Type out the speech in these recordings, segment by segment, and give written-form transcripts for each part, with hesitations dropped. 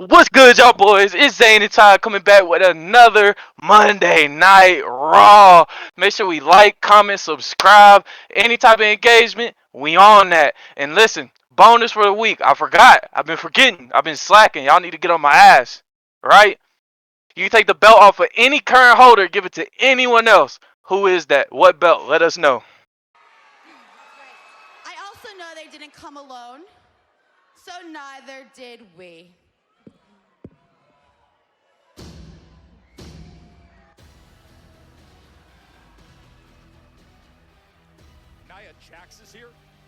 What's good, y'all boys? It's Zane and Todd coming back with another Monday Night Raw. Make sure we like, comment, subscribe. Any type of engagement, we on that. And listen, bonus for the week. I forgot. I've been forgetting. I've been slacking. Y'all need to get on my ass. Right? You can take the belt off of any current holder, give it to anyone else. Who is that? What belt? Let us know. I also know they didn't come alone, so neither did we.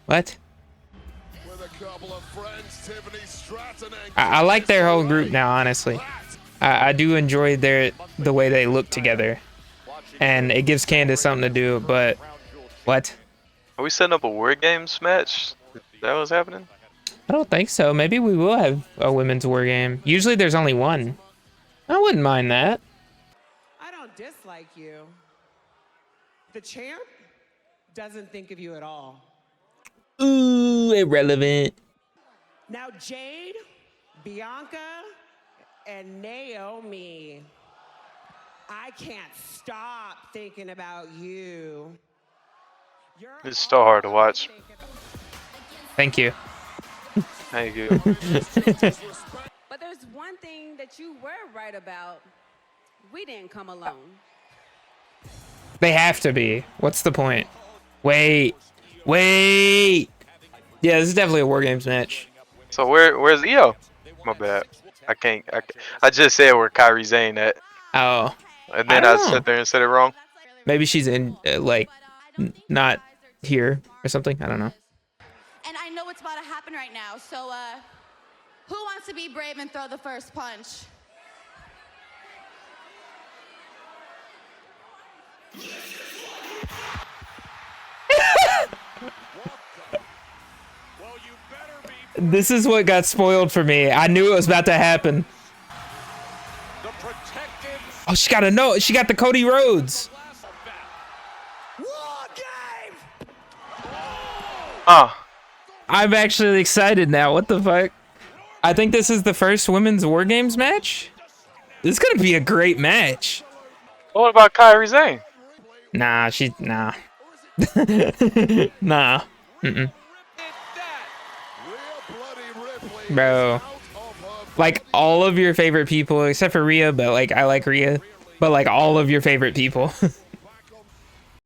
What? I like their whole group now, honestly. I do enjoy the way they look together. And it gives Candace something to do, but... What? Are we setting up a War Games match? Is that what's happening? I don't think so. Maybe we will have a women's war game. Usually there's only one. I wouldn't mind that. I don't dislike you. The champ doesn't think of you at all. Ooh, irrelevant. Now Jade, Bianca, and Naomi. I can't stop thinking about you. It's still hard to watch. Thank you. Thank you. But there's one thing that you were right about. We didn't come alone. They have to be. What's the point? Wait. Wait. Yeah, this is definitely a War Games match. So where's EO? My bad. I just said where Kairi Zane at. Oh. And then I sat there and said it wrong. Maybe she's in, like, not here or something. I don't know. And I know what's about to happen right now, so who wants to be brave and throw the first punch? This is what got spoiled for me. I knew it was about to happen. Oh, she got a note. She got the Cody Rhodes. I'm actually excited now. What the fuck? I think this is the first women's War Games match. This is gonna be a great match. What about Kairi Zane? Nah, nah. Nah. Mm-mm. Bro. Like, all of your favorite people, except for Rhea, but, like, I like Rhea. But, like, all of your favorite people.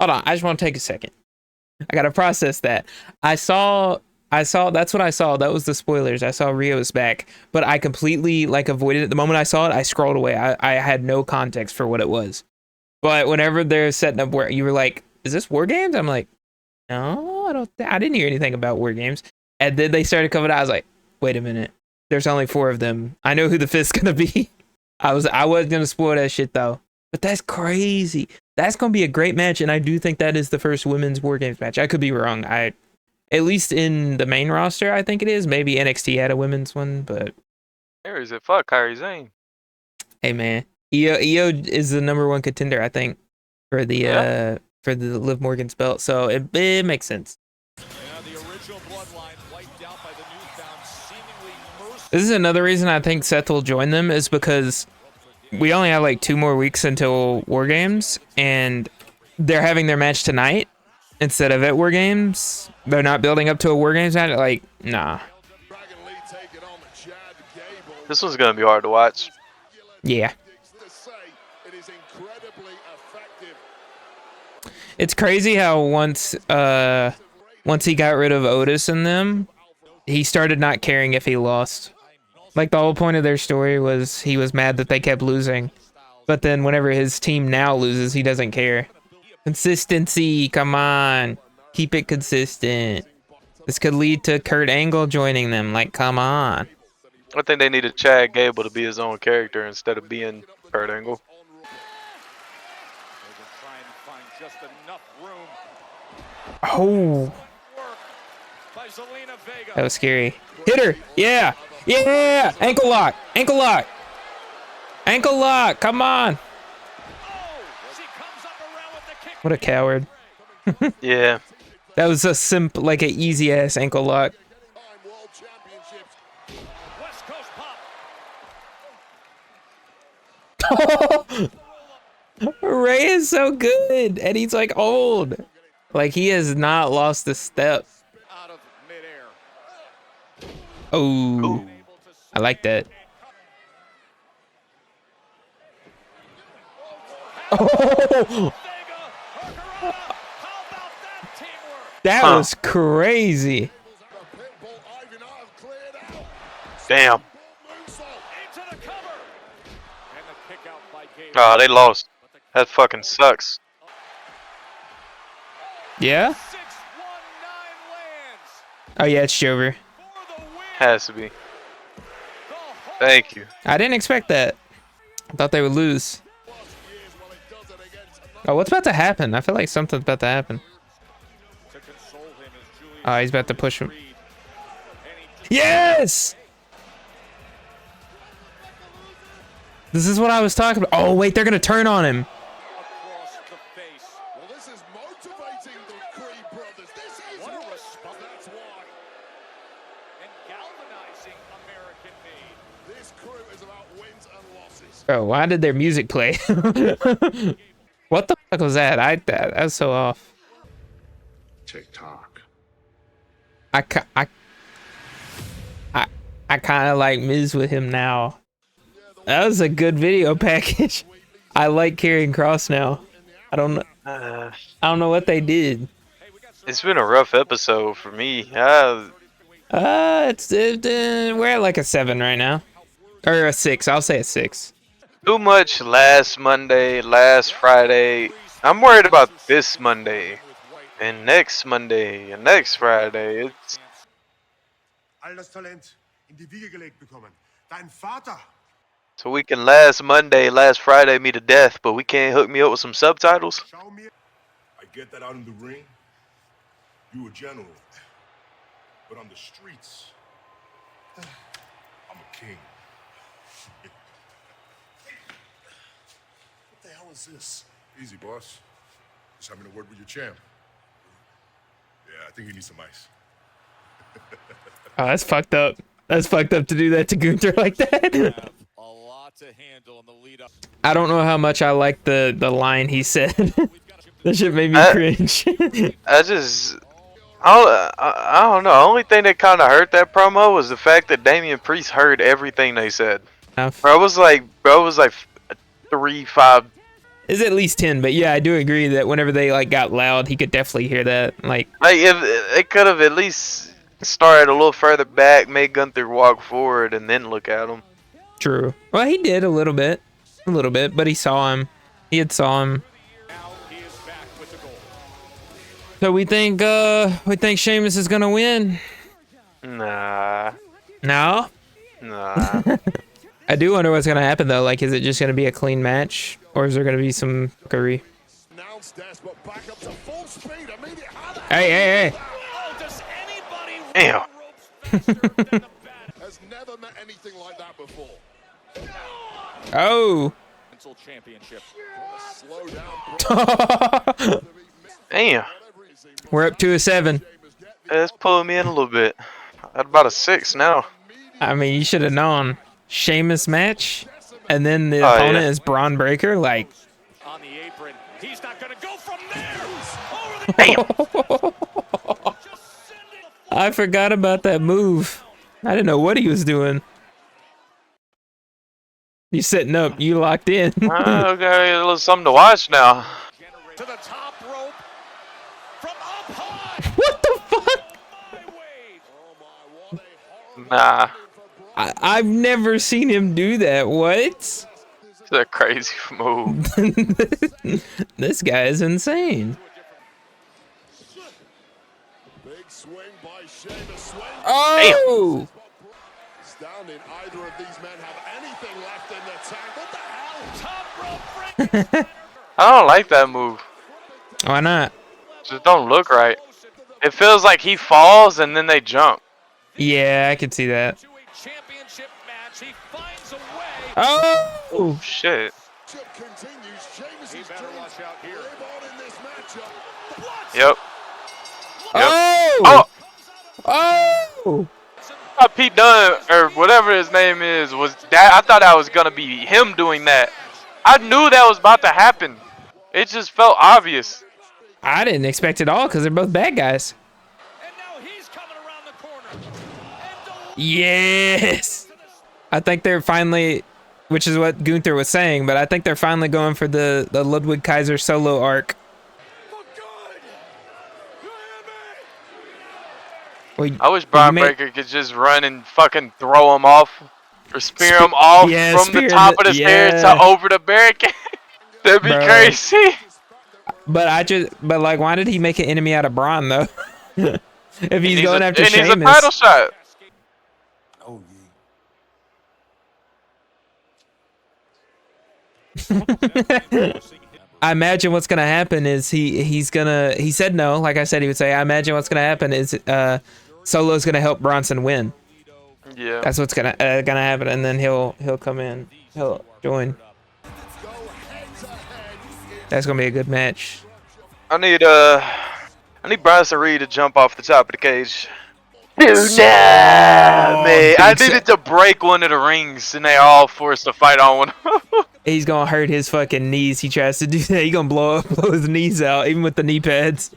Hold on, I just want to take a second. I gotta process that. I saw, that's what I saw. That was the spoilers. I saw Rhea was back. But I completely, like, avoided it. The moment I saw it, I scrolled away. I had no context for what it was. But whenever they're setting up where you were like, is this War Games? I'm like, no, I didn't hear anything about War Games. And then they started coming out. I was like, wait a minute. There's only 4 of them. I know who the 5th's gonna be. I was gonna spoil that shit though. But that's crazy. That's gonna be a great match, and I do think that is the first women's War Games match. I could be wrong. At least in the main roster, I think it is. Maybe NXT had a women's one, but Where is it? Fuck Kairi Zane. hey man, EO is the #1 contender, I think, for the Liv Morgan's belt. So it makes sense. This is another reason I think Seth will join them, is because we only have like 2 more weeks until War Games, and they're having their match tonight instead of at War Games. They're not building up to a War Games match. Like, nah. This one's gonna be hard to watch. Yeah. It's crazy how once he got rid of Otis and them, he started not caring if he lost. Like, the whole point of their story was he was mad that they kept losing. But then whenever his team now loses, he doesn't care. Consistency, come on. Keep it consistent. This could lead to Kurt Angle joining them. Like, come on. I think they needed Chad Gable to be his own character instead of being Kurt Angle. Oh. That was scary. Hit her. Yeah. Yeah. Ankle lock. Ankle lock. Ankle lock. Come on. What a coward. Yeah. That was a like an easy ass ankle lock. Ray is so good, and he's like old. Like he has not lost a step. Oh, Ooh. I like that. Oh, that Huh. was crazy. Damn. Oh, they lost. That fucking sucks. Yeah? Oh yeah, it's Jover. Has to be. Thank you. I didn't expect that. I thought they would lose. Oh, what's about to happen? I feel like something's about to happen. Oh, he's about to push him. Yes! This is what I was talking about. Oh, wait, they're going to turn on him. Well, this is motivating the Creed brothers. This is what a response. That's why. And galvanizing American made. This crew is about wins and losses. Bro, why did their music play? What the fuck was that? That was so off. TikTok. I kind of like Miz with him now. That was a good video package. I like Karrion Kross now. I don't know what they did. It's been a rough episode for me. We're at like a 7 right now, or a 6. I'll say a 6. Too much last Monday, last Friday. I'm worried about this Monday, and next Monday, and next Friday. It's All das Talent in die Wiege gelegt bekommen. Dein Vater. so we can last Monday, last Friday me to death, but we can't hook me up with some subtitles. Schau mir. I get that out in the ring. You a general. But on the streets, I'm a king. What the hell is this? Easy, boss. Just having a word with your champ. Yeah, I think he needs some ice. Oh, that's fucked up. That's fucked up to do that to Gunther like that. A lot to handle in the lead up. I don't know how much I like the line he said. That shit made me cringe. I don't know. The only thing that kind of hurt that promo was the fact that Damian Priest heard everything they said. Bro, it was like 3, 5. It's at least 10, but yeah, I do agree that whenever they like got loud, he could definitely hear that. Like If it could have at least started a little further back, made Gunther walk forward, and then look at him. True. Well, he did a little bit, but he saw him. He had saw him. So we think Sheamus is gonna win. Nah. No. Nah. I do wonder what's gonna happen though. Like, is it just gonna be a clean match, or is there gonna be some fuckery? Hey. Damn. Has never met anything like that before. Oh. Championship. Slow down. Damn. We're up to a 7. It's pulling me in a little bit. At about a 6 now. I mean, you should have known. Sheamus match, and then the opponent is Braun Breaker. Like, On the apron. He's not gonna go from there. Damn. I forgot about that move. I didn't know what he was doing. You setting up? You locked in? Okay, a little something to watch now. To the top rope. From up high. What the fuck? Nah. I've never seen him do that. What? It's a crazy move. This guy is insane. Big swing by Sheamus. Oh! Astounding. Either of these men have anything left in the tank. What the hell? Top rope break. I don't like that move. Why not? Just don't look right. It feels like he falls and then they jump. Yeah, I can see that. Championship match. He finds a way. Oh! Shit. Continues. Sheamus' better watch out here. Live on in this matchup. Yep. Oh! Oh! Oh! Pete Dunne or whatever his name is was that. I thought that was gonna be him doing that, I knew that was about to happen. It just felt obvious. I didn't expect it all because they're both bad guys. And now he's coming around the corner. Yes. I think they're finally, which is what Gunther was saying, but I think they're finally going for the Ludwig Kaiser solo arc. Well, I wish Braun Breaker could just run and fucking throw him off. Or spear him off from the top of the stairs to over the barricade. That'd be crazy. But like, why did he make an enemy out of Braun though? If he's going after Sheamus. And he's a title shot. Oh, I imagine what's gonna happen is he said no, like I said he would say. I imagine what's gonna happen is Solo's gonna help Bronson win. Yeah. That's what's gonna happen, and then he'll come in, he'll join. That's gonna be a good match. I need Bronson Reed to jump off the top of the cage. Dude, nah, man. I needed to break one of the rings, and they all forced to fight on one. He's gonna hurt his fucking knees. He tries to do that. He's gonna blow his knees out, even with the knee pads.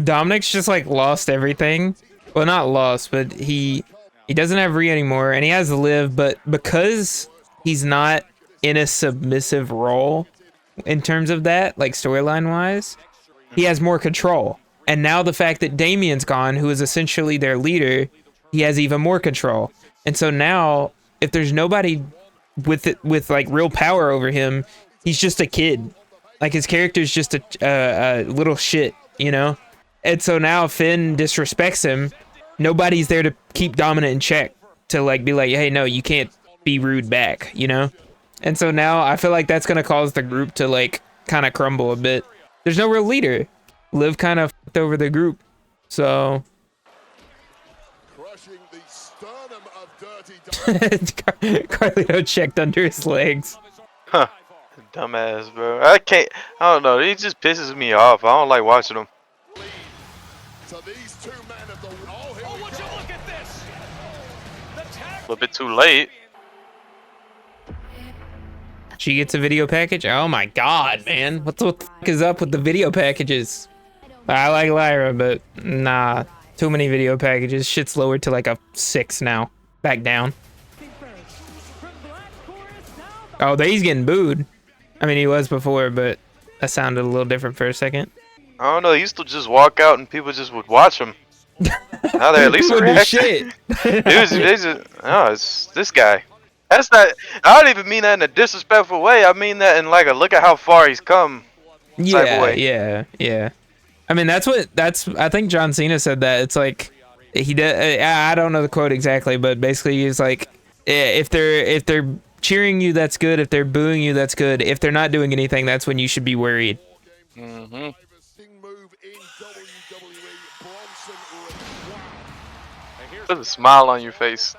Dominic's just like lost everything. Well, not lost, but he doesn't have Rhea anymore, and he has Liv. But because he's not in a submissive role in terms of that, like storyline wise, he has more control. And now the fact that Damien's gone, who is essentially their leader, he has even more control. And so now, if there's nobody with like real power over him, he's just a kid. Like his character's just a little shit, you know? And so now Finn disrespects him. Nobody's there to keep Dominant in check, to like be like, hey, no, you can't be rude back, you know? And so now I feel like that's gonna cause the group to like kind of crumble a bit. There's no real leader. Liv kind of fucked over the group, so. Crushing the sternum of Dirty Carlito checked under his legs. Huh. Dumbass, bro. I don't know. He just pisses me off. I don't like watching him. So these two men of the would you look at this? A little bit too late. She gets a video package? Oh my god, man. What the fuck is up with the video packages? I like Lyra, but nah. Too many video packages. Shit's lowered to like a 6 now. Back down. Oh, he's getting booed. I mean, he was before, but that sounded a little different for a second. I don't know. He used to just walk out and people just would watch him. Now they're at least reacting. It's this guy. That's not. I don't even mean that in a disrespectful way. I mean that in like a look at how far he's come. Type of way. Yeah. I mean, I think John Cena said that. It's like he did. I don't know the quote exactly, but basically he's like, if they're cheering you, that's good. If they're booing you, that's good. If they're not doing anything, that's when you should be worried. Mm-hmm. Put a smile on your face.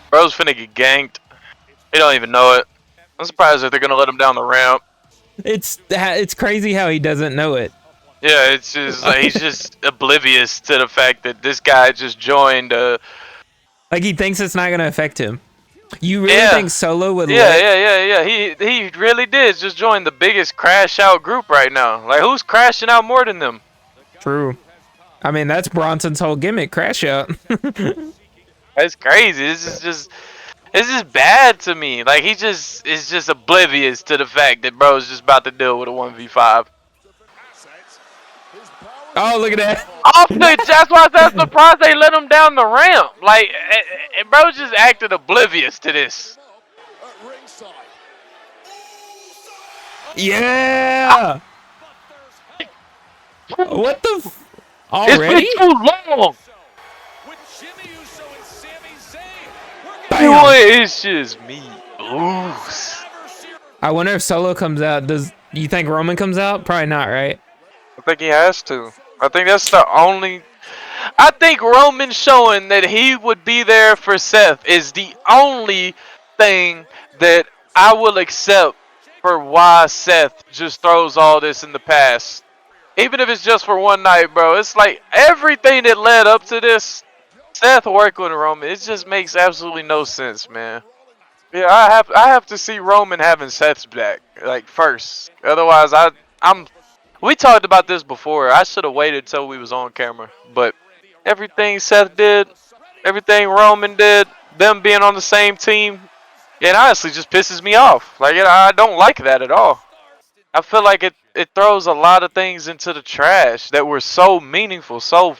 Bro's finna get ganked. He don't even know it. I'm surprised that they're gonna let him down the ramp. It's crazy how he doesn't know it. Yeah, it's just like, he's just oblivious to the fact that this guy just joined. Like he thinks it's not gonna affect him. You really think Solo would? Yeah. He really did just join the biggest crash out group right now. Like who's crashing out more than them? True. I mean that's Bronson's whole gimmick, crash out. That's crazy. This is bad to me. Like he is just oblivious to the fact that bro's just about to deal with a 1v5. Oh, look at that. That's why I'm surprised they let him down the ramp. Like, bro just acted oblivious to this. Yeah. What the? Already? It's been too long. It's just me. Loose. I wonder if Solo comes out. Do you think Roman comes out? Probably not, right? I think he has to. I think that's the only. I think Roman showing that he would be there for Seth is the only thing that I will accept for why Seth just throws all this in the past. Even if it's just for one night, bro. It's like everything that led up to this Seth work with Roman. It just makes absolutely no sense, man. Yeah, I have to see Roman having Seth's back like first. Otherwise, I'm. We talked about this before. I should have waited till we was on camera. But everything Seth did, everything Roman did, them being on the same team, it honestly just pisses me off. Like I don't like that at all. I feel like it throws a lot of things into the trash that were so meaningful, so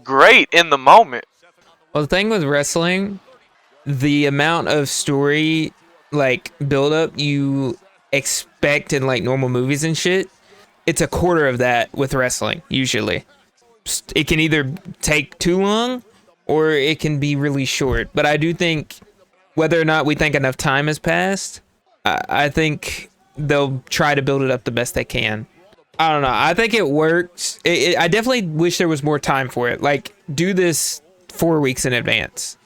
great in the moment. Well, the thing with wrestling, the amount of story like build up you expect in like normal movies and shit, it's a quarter of that with wrestling usually. It can either take too long or it can be really short. But I do think whether or not we think enough time has passed, I think they'll try to build it up the best they can. I don't know. I think it works. I definitely wish there was more time for it. Like, do this 4 weeks in advance.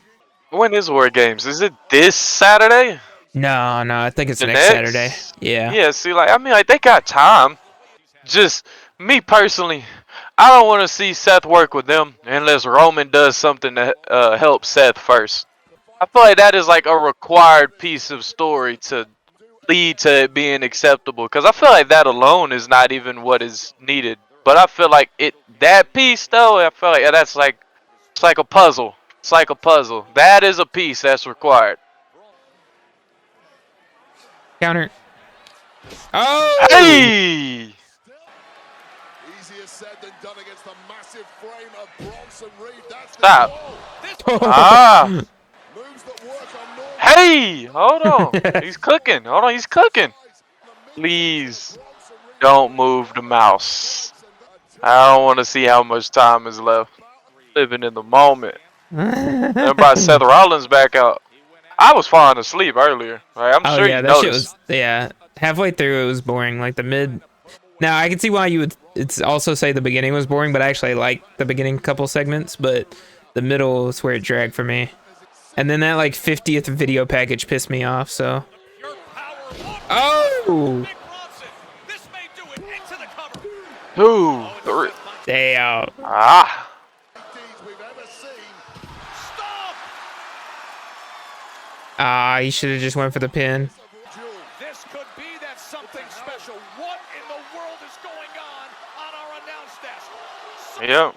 When is War Games? Is it this Saturday? No, I think it's The next Saturday. next? Yeah. Yeah, see, like, I mean, like, they got time. Just, me personally, I don't want to see Seth work with them unless Roman does something to help Seth first. I feel like that is, like, a required piece of story to lead to it being acceptable. Because I feel like that alone is not even what is needed. But I feel like that piece, though, I feel like that's, like, it's like a puzzle. It's like a puzzle. That is a piece that's required. Counter. Oh! Hey! Easier said than done against the massive frame of Bronson Reed. That's Stop. the Ah! moves that work on Norman. Hey! Hold on. He's cooking. Hold on, he's cooking. Please don't move the mouse. I don't want to see how much time is left. Living in the moment. Everybody, Seth Rollins back out. I was falling asleep earlier. Right? I'm Oh sure yeah, you that shit noticed. was, yeah. Halfway through it was boring. Like the mid. Now I can see why you would. It's also say the beginning was boring, but I actually liked the beginning couple segments. But the middle is where it dragged for me. And then that like 50th video package pissed me off. So. Oh. 2, 3. Damn. Ah. Ah, he should have just went for the pin. This could be that something special. What in the world is going on our announce desk? Yep.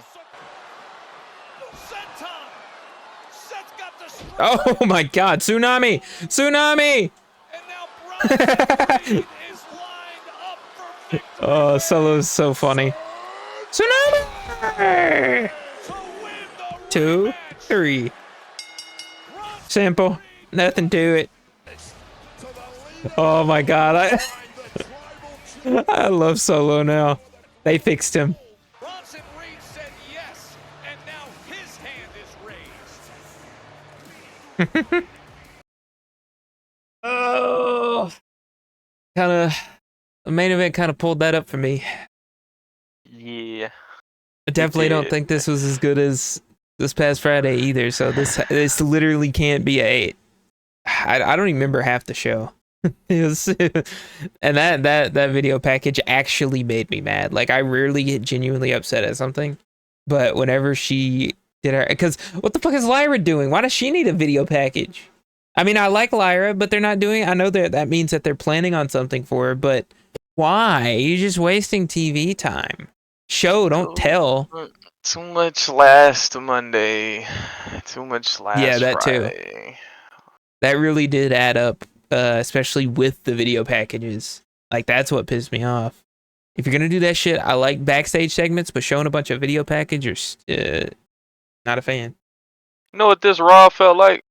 Seth's got the Oh my God, tsunami! Tsunami! and now Bronson Reed is lined up for victory Oh, Solo's so funny. Tsunami! to win the 2, 3. Simple. Nothing to it. Oh my God, I love Solo now. They fixed him. Bronson Reed said yes, and now his hand is raised. Oh, kind of. The main event kind of pulled that up for me. Yeah. I definitely don't think this was as good as this past Friday either. So this literally can't be a 8. I don't even remember half the show. It was, and that video package actually made me mad. Like I rarely get genuinely upset at something, but whenever she did her, because what the fuck is Lyra doing? Why does she need a video package? I mean, I like Lyra, but they're not doing. I know that means that they're planning on something for her, but why? You're just wasting TV time. Show, don't tell. Too much last Monday. Too much last Yeah, that Friday. too. That really did add up, especially with the video packages. Like, that's what pissed me off. If you're going to do that shit, I like backstage segments, but showing a bunch of video packages, not a fan. You know what this Raw felt like?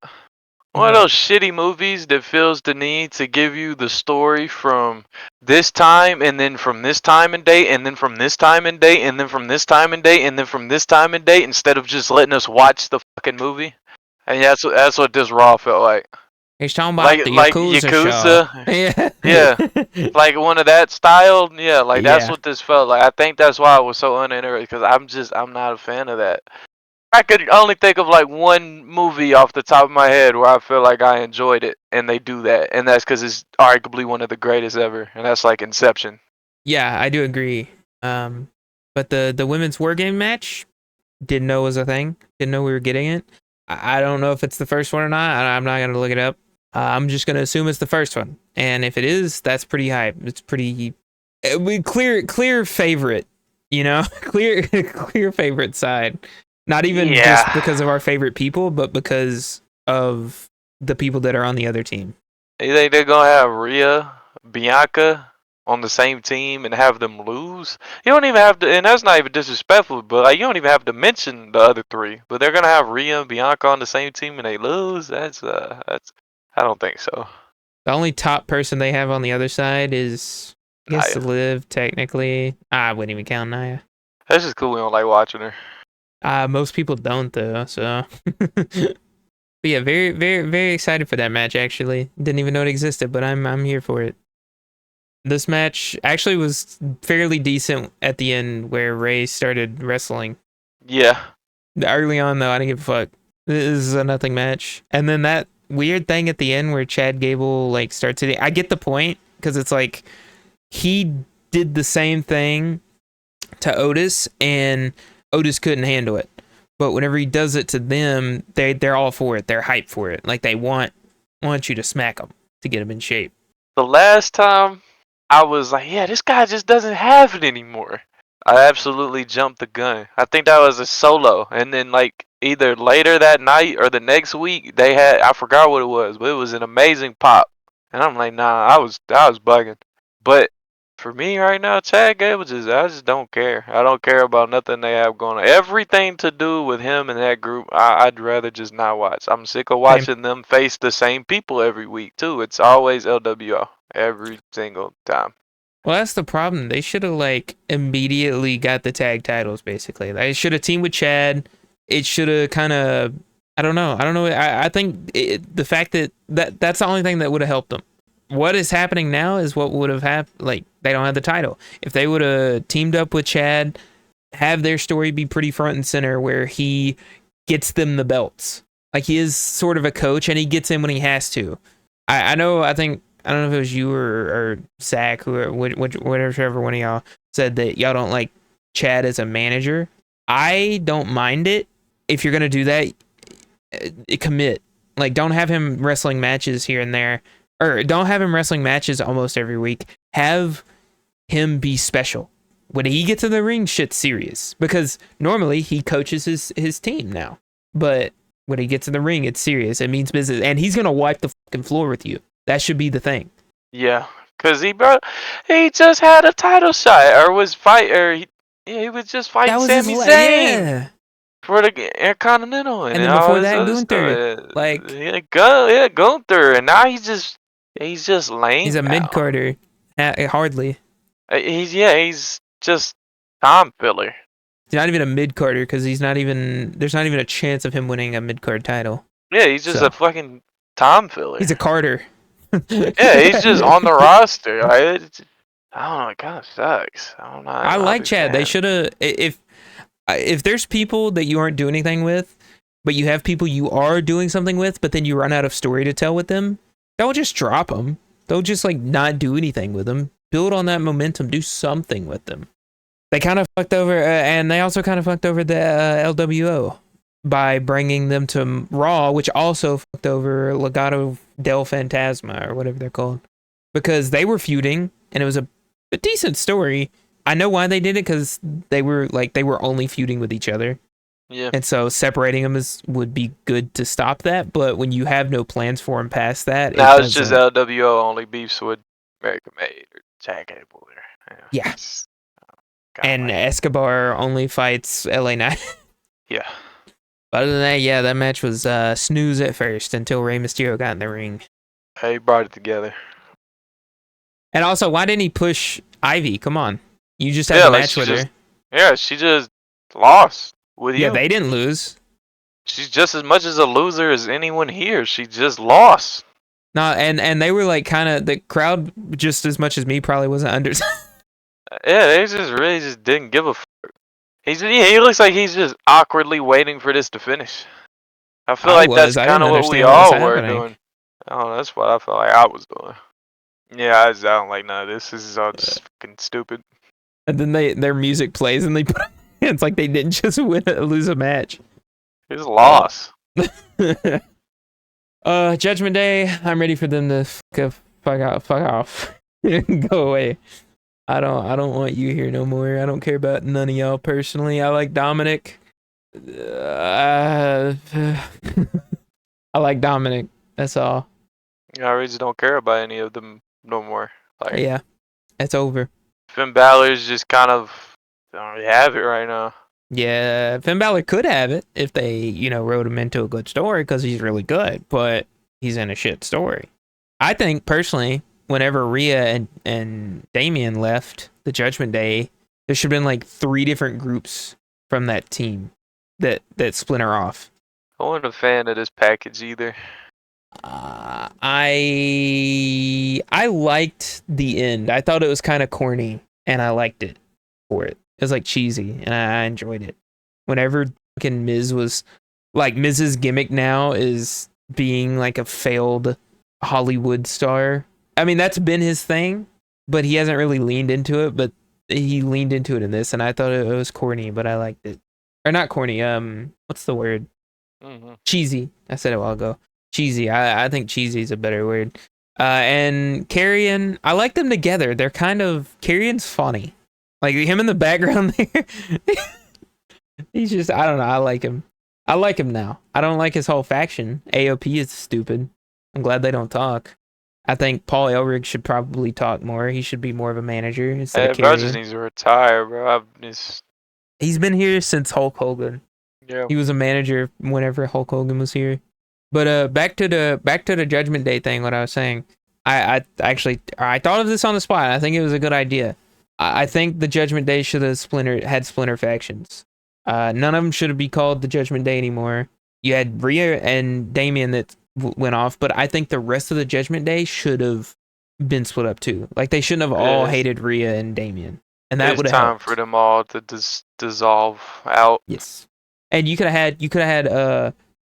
One of those shitty movies that feels the need to give you the story from this time, and then from this time and date, and then from this time and date, and then from this time and date, and then from this time and date, instead of just letting us watch the fucking movie. And that's what this Raw felt like. He's talking about the Yakuza show. Yeah. Like one of that style. Yeah, like that's Yeah. what this felt like. I think that's why I was so uninterested, because I'm not a fan of that. I could only think of like one movie off the top of my head where I feel like I enjoyed it, and they do that, and that's because it's arguably one of the greatest ever, and that's like Inception. Yeah, I do agree. But the women's war game match, didn't know was a thing. Didn't know we were getting it. I don't know if it's the first one or not. I'm not gonna look it up. I'm just gonna assume it's the first one, and if it is, that's pretty hype. It's pretty clear favorite, you know, clear favorite side. Not even just Yeah. because of our favorite people, but because of the people that are on the other team. You think they're gonna have Rhea, Bianca on the same team and have them lose? You don't even have to, and that's not even disrespectful, but like you don't even have to mention the other three. But they're gonna have Rhea and Bianca on the same team and they lose. That's I don't think so. The only top person they have on the other side is, I guess, Nia. Liv, technically. I wouldn't even count Nia. That's just cool. We don't like watching her. Most people don't, though, so. But yeah, very excited for that match, actually. Didn't even know it existed, but I'm here for it. This match actually was fairly decent at the end where Ray started wrestling. Yeah. Early on, though, I didn't give a fuck. This is a nothing match. And then that weird thing at the end where Chad Gable like starts hitting. I get the point because it's like he did the same thing to Otis and Otis couldn't handle it. But whenever he does it to them, they're all for it. They're hyped for it. Like they want you to smack them to get them in shape. The last time I was like, yeah, this guy just doesn't have it anymore. I absolutely jumped the gun. I think that was a solo, and then like either later that night or the next week they had, I forgot what it was, but it was an amazing pop. And I'm like, nah, I was bugging. But for me right now, Chad Gable I just don't care. I don't care about nothing they have going on. Everything to do with him and that group, I'd rather just not watch. I'm sick of watching them face the same people every week too. It's always LWO every single time. Well, that's the problem. They should have like immediately got the tag titles. Basically, they should have teamed with Chad. It should have kind of. I don't know. I think the fact that's the only thing that would have helped them. What is happening now is what would have happened. Like they don't have the title. If they would have teamed up with Chad, have their story be pretty front and center, where he gets them the belts. Like he is sort of a coach, and he gets in when he has to. I know. I think. I don't know if it was you or Zach, whichever one of y'all said that y'all don't like Chad as a manager. I don't mind it. If you're going to do that, commit. Like, don't have him wrestling matches here and there. Or don't have him wrestling matches almost every week. Have him be special. When he gets in the ring, shit's serious. Because normally he coaches his team now. But when he gets in the ring, it's serious. It means business. And he's going to wipe the fucking floor with you. That should be the thing. Yeah, cause he just had a title shot, or was he was just fighting Sami Zayn for the Intercontinental, and then before that Gunther, Gunther, and now he's just lame. He's a mid carder, hardly. He's just time filler. He's not even a mid carder because there's not even a chance of him winning a mid card title. Yeah, he's just a fucking time filler. He's a Carter. Yeah, he's just on the roster. Right? I don't know. It kind of sucks. I don't know. I like Chad. They should have. If there's people that you aren't doing anything with, but you have people you are doing something with, but then you run out of story to tell with them, don't just drop them. Don't just like not do anything with them. Build on that momentum. Do something with them. They kind of fucked over, and they also kind of fucked over the LWO by bringing them to Raw, which also fucked over Legado del Fantasma or whatever they're called, because they were feuding and it was a decent story. I know why they did it, because they were only feuding with each other. Yeah. And so separating them would be good to stop that. But when you have no plans for them past that, now it's just LWO only beefs with American Made or Chad Gable. Yeah. And Escobar only fights LA Knight. Yeah. But other than that, yeah, that match was snooze at first until Rey Mysterio got in the ring. He brought it together. And also, why didn't he push Ivy? Come on. You just had a match with her. Yeah, she just lost with you. Yeah, they didn't lose. She's just as much as a loser as anyone here. She just lost. No, and they were like kind of, the crowd just as much as me probably wasn't under. Yeah, they just really just didn't give a fuck. He looks like he's just awkwardly waiting for this to finish. I feel like that's kind of what we all were doing. Oh, that's what I felt like I was doing. Yeah, I don't like none of this. This is all just fucking stupid. And then their music plays and they put it's like they didn't just lose a match. They just lost. Judgment Day. I'm ready for them to fuck off, go away. I don't want you here no more. I don't care about none of y'all personally. I like Dominic. I like Dominic. That's all. I really just don't care about any of them no more. Like, Yeah, it's over. Finn Balor's just kind of don't really have it right now. Yeah, Finn Balor could have it if they, wrote him into a good story because he's really good, but he's in a shit story. I think personally, whenever Rhea and Damian left the Judgment Day, there should have been like 3 different groups from that team that splinter off. I wasn't a fan of this package either. I liked the end. I thought it was kind of corny, and I liked it for it. It was like cheesy, and I enjoyed it. Whenever fucking Miz was like, Miz's gimmick now is being like a failed Hollywood star. I mean, that's been his thing, but he hasn't really leaned into it. But he leaned into it in this, and I thought it was corny, but I liked it. Or not corny. What's the word? Cheesy. I said it a while ago. Cheesy. I think cheesy is a better word. And Karrion, I like them together. They're kind of, Karrion's funny. Like him in the background there. He's just, I don't know. I like him. I like him now. I don't like his whole faction. AOP is stupid. I'm glad they don't talk. I think Paul Elric should probably talk more. He should be more of a manager instead of Bro Karrion. just needs to retire, bro. He's been here since Hulk Hogan. Yeah. He was a manager whenever Hulk Hogan was here. But back to the Judgment Day thing. What I was saying, I thought of this on the spot. I think it was a good idea. I think the Judgment Day should have had splinter factions. None of them should be called the Judgment Day anymore. You had Rhea and Damian that went off, but I think the rest of the Judgment Day should have been split up too. Like they shouldn't have all hated Rhea and Damian, and that would have time for them all to dissolve out. Yes, and you could have had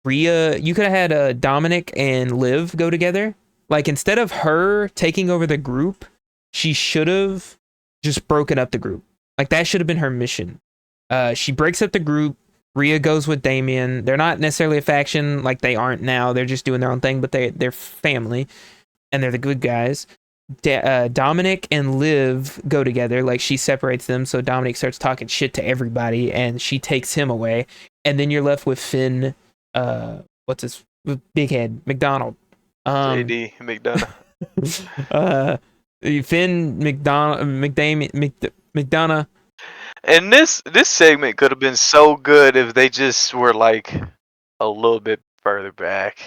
Rhea. You could have had Dominic and Liv go together. Like instead of her taking over the group, she should have just broken up the group. Like that should have been her mission. She breaks up the group. Rhea goes with Damian. They're not necessarily a faction like they aren't now. They're just doing their own thing, but they're family, and they're the good guys. Dominic and Liv go together. Like she separates them, so Dominic starts talking shit to everybody, and she takes him away. And then you're left with Finn. What's his big head? McDonald. JD McDonough. Finn McDonough. And this segment could have been so good if they just were like a little bit further back.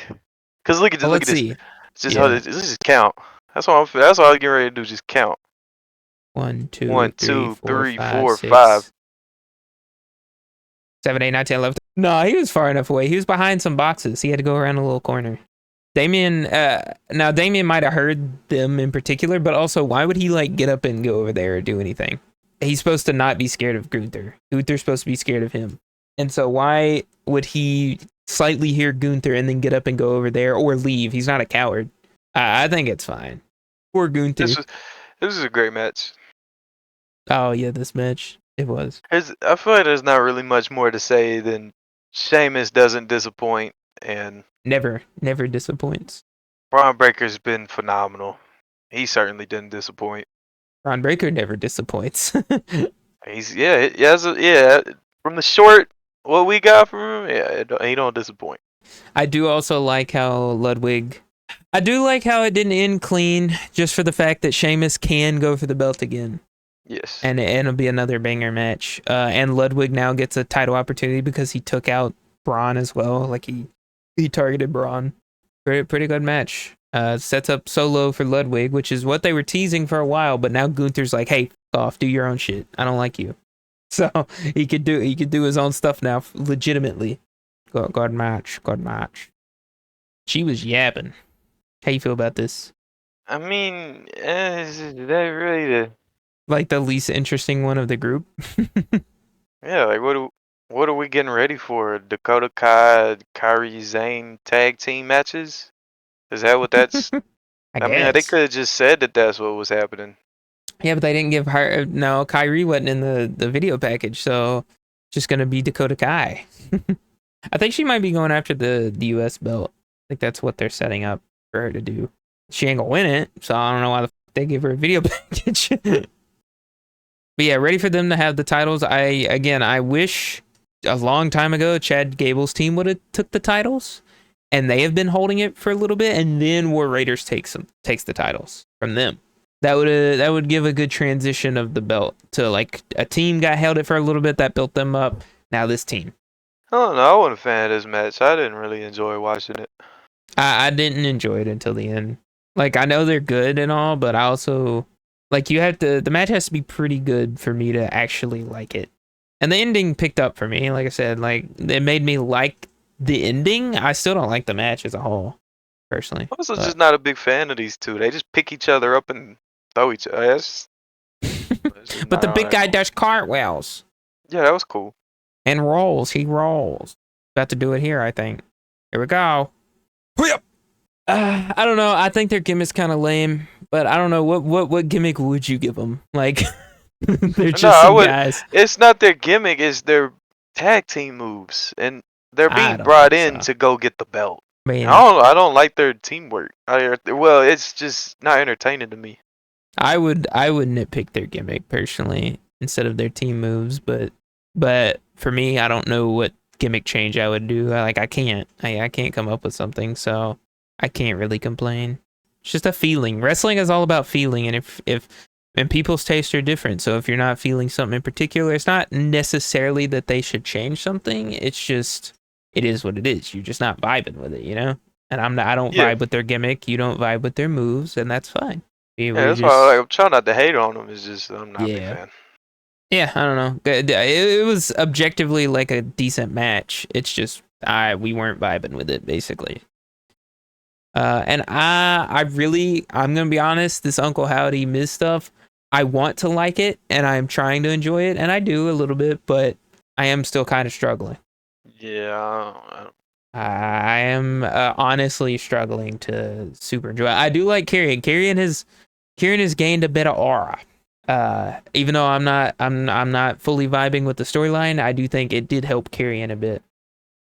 Cause look at this. Let's see. Let's just count. That's all I'm getting ready to do. Just count. 1, 2, 1, 3, 2, 3, 4, 6, 5. 7, 8, 9, 10, 11. No, he was far enough away. He was behind some boxes. He had to go around a little corner. Damian might have heard them in particular, but also why would he like get up and go over there or do anything? He's supposed to not be scared of Gunther. Gunther's supposed to be scared of him. And so why would he slightly hear Gunther and then get up and go over there or leave? He's not a coward. I think it's fine. Poor Gunther. This is a great match. Oh yeah, this match. It was. I feel like there's not really much more to say than Sheamus doesn't disappoint, and Never disappoints. Braun Breaker's been phenomenal. He certainly didn't disappoint. Braun Breaker never disappoints. From the short what we got from him, he don't disappoint. I do also like how Ludwig. I do like how it didn't end clean, just for the fact that Sheamus can go for the belt again. Yes. And it'll be another banger match. And Ludwig now gets a title opportunity because he took out Braun as well. Like he targeted Braun. Pretty good match. Sets up Solo for Ludwig, which is what they were teasing for a while. But now Gunther's like, "Hey, f*** off, do your own shit. I don't like you." So he could do his own stuff now, legitimately. Good match. She was yapping. How you feel about this? I mean, is that really Like the least interesting one of the group? like what are we getting ready for? Dakota Kai, Kairi Zane tag team matches? Is that what that's? I mean, they could have just said that that's what was happening. Yeah, but they didn't give her. No, Kyrie wasn't in the video package, so just gonna be Dakota Kai. I think she might be going after the US belt. I think that's what they're setting up for her to do. She ain't gonna win it, so I don't know why the fuck they gave her a video package. But yeah, ready for them to have the titles. I wish a long time ago Chad Gable's team would have took the titles, and they have been holding it for a little bit, and then War Raiders takes the titles from them. That would give a good transition of the belt to like a team got held it for a little bit that built them up. Now this team. I don't know. I wasn't a fan of this match. I didn't really enjoy watching it. I didn't enjoy it until the end. Like, I know they're good and all, but I also like the match has to be pretty good for me to actually like it. And the ending picked up for me. Like I said, like it made me like the ending. I still don't like the match as a whole, personally. I was just not a big fan of these two. They just pick each other up and throw each other. But the big guy does cartwheels. Yeah, that was cool. And rolls. He rolls. About to do it here, I think. Here we go. I don't know. I think their gimmick's kind of lame, but I don't know what gimmick would you give them? Like, they're just some guys. It's not their gimmick. It's their tag team moves, and they're being brought in to go get the belt. Man. I don't like their teamwork. Well, it's just not entertaining to me. I would nitpick their gimmick personally instead of their team moves, but for me, I don't know what gimmick change I would do. I can't come up with something, so I can't really complain. It's just a feeling. Wrestling is all about feeling, and and people's tastes are different. So if you're not feeling something in particular, it's not necessarily that they should change something. It's just it is what it is. You're just not vibing with it, you know. And I don't vibe with their gimmick. You don't vibe with their moves, and that's fine. That's why I'm trying not to hate on them. It's just I'm not a big fan. Yeah, I don't know. It was objectively like a decent match. It's just we weren't vibing with it, basically. And I'm gonna be honest. This Uncle Howdy Miz stuff, I want to like it, and I'm trying to enjoy it, and I do a little bit, but I am still kind of struggling. Yeah, I am honestly struggling to super enjoy it. I do like Karrion. Karrion has gained a bit of aura. Even though I'm not fully vibing with the storyline, I do think it did help Karrion a bit.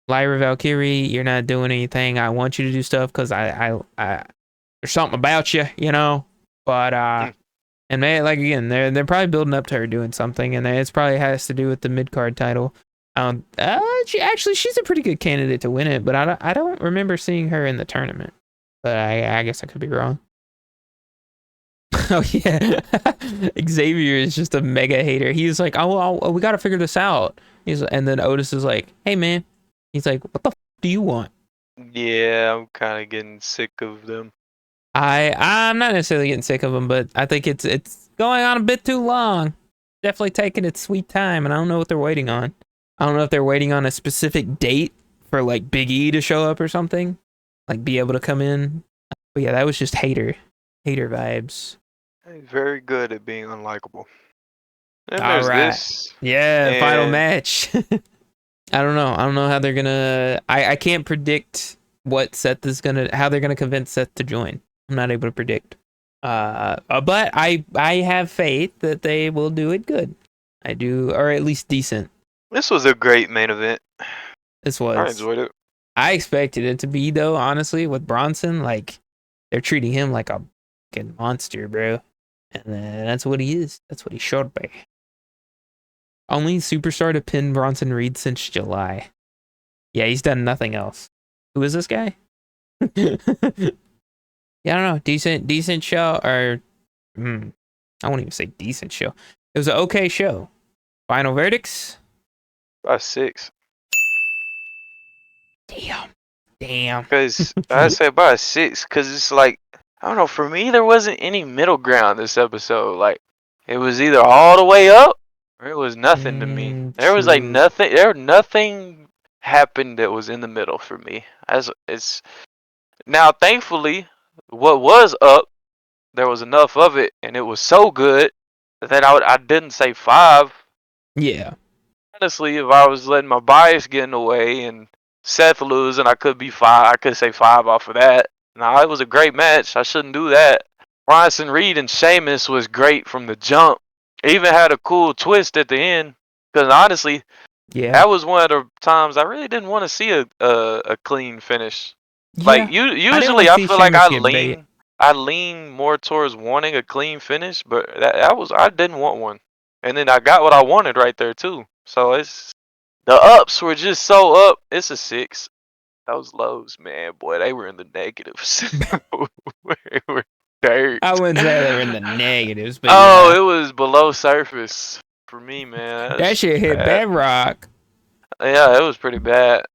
Lyra Valkyrie, you're not doing anything. I want you to do stuff because I there's something about you, you know. But and they again, they're probably building up to her doing something, and it's probably has to do with the mid card title. She's a pretty good candidate to win it, but I don't remember seeing her in the tournament. But I guess I could be wrong. Oh yeah, Xavier is just a mega hater. He's like, oh, we got to figure this out. And then Otis is like, hey man. He's like, what the do you want? Yeah, I'm kind of getting sick of them. I'm not necessarily getting sick of them, but I think it's going on a bit too long. Definitely taking its sweet time, and I don't know what they're waiting on. I don't know if they're waiting on a specific date for like Big E to show up or something, like be able to come in. But yeah, that was just hater vibes. He's very good at being unlikable. And all right. This, final match. I don't know how they're gonna. I can't predict what Seth is gonna. How they're gonna convince Seth to join. I'm not able to predict. But I have faith that they will do it good. I do, or at least decent. This was a great main event. This was. I enjoyed it. I expected it to be though. Honestly, with Bronson, like they're treating him like a fucking monster, bro. And that's what he is. That's what he should be. Only superstar to pin Bronson Reed since July. Yeah, he's done nothing else. Who is this guy? Yeah, I don't know. Decent show, or I won't even say decent show. It was an okay show. Final verdicts? By 6. Damn. Because I say by 6, because it's like, I don't know, for me there wasn't any middle ground this episode. Like, it was either all the way up, or it was nothing to me. There was like nothing. Nothing happened that was in the middle for me. Now, thankfully, what was up, there was enough of it, and it was so good that I didn't say 5. Yeah. Honestly, if I was letting my bias get in the way and Seth lose, and I could be 5, I could say 5 off of that. Now, it was a great match. I shouldn't do that. Bronson Reed and Sheamus was great from the jump. It even had a cool twist at the end. Because honestly, Yeah. That was one of the times I really didn't want to see a clean finish. Like Yeah. I didn't usually want to I see feel like Sheamus get bait. I lean more towards wanting a clean finish, but that was I didn't want one. And then I got what I wanted right there too. So it's the ups were just so up. It's a 6. Those lows, man, boy, they were in the negatives. They were dirt. I wouldn't say they were in the negatives, but Oh, yeah. it was below surface for me, man. That shit hit Bad. bedrock. Yeah, it was pretty bad.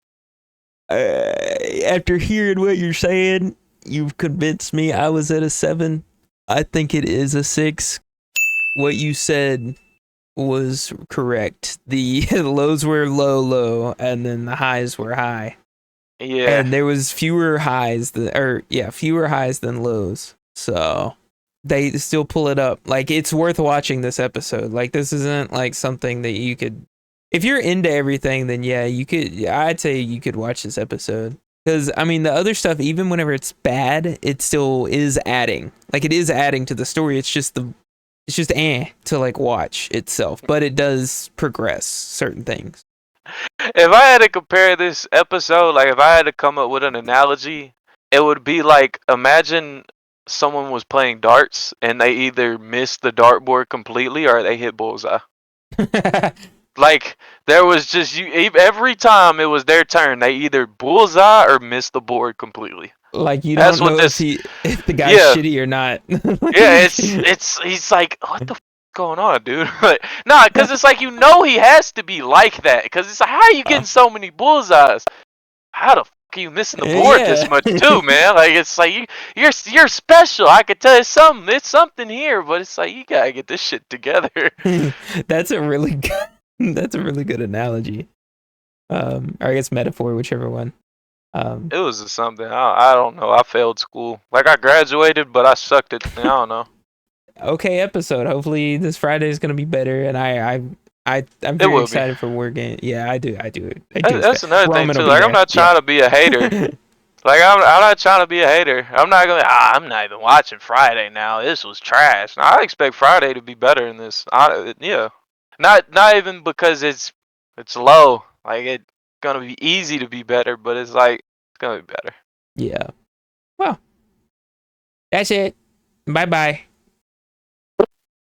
After hearing what you're saying, you've convinced me I was at a 7. I think it is a 6. What you said was correct. The lows were low, and then the highs were high. Yeah. And there was fewer highs than lows. So they still pull it up. Like, it's worth watching this episode. Like, this isn't like something that you could, if you're into everything, then yeah, I'd say you could watch this episode. Because, I mean, the other stuff, even whenever it's bad, it still is adding. Like, it is adding to the story. It's just to like watch itself. But it does progress certain things. If I had to compare this episode, like if I had to come up with an analogy, it would be like imagine someone was playing darts and they either missed the dartboard completely or they hit bullseye. Like there was just every time it was their turn, they either bullseye or missed the board completely. Like, you That's don't what know this. if the guy's Yeah, shitty or not. yeah. It's he's like, what the going on, dude? Like, nah, because it's like he has to be like that. Because it's like, how are you getting so many bullseyes? How the fuck are you missing the board this much too, man? Like it's like you're special. I could tell you something. It's something here, but it's like you gotta get this shit together. That's a really good analogy. Or I guess metaphor, whichever one. It was something. I don't know. I failed school. Like I graduated, but I sucked at. I don't know. Okay, episode. Hopefully this Friday is gonna be better, and I'm It very will be. excited for War Game. Yeah, I do. That's another thing Roman too. will be Like I'm there. not trying to be a hater. Like I'm not trying to be a hater. I'm not gonna. I'm not even watching Friday now. This was trash. Now, I expect Friday to be better than this. Yeah. Not even because it's low. Like it's gonna be easy to be better, but it's like it's gonna be better. Yeah. Well, that's it. Bye bye.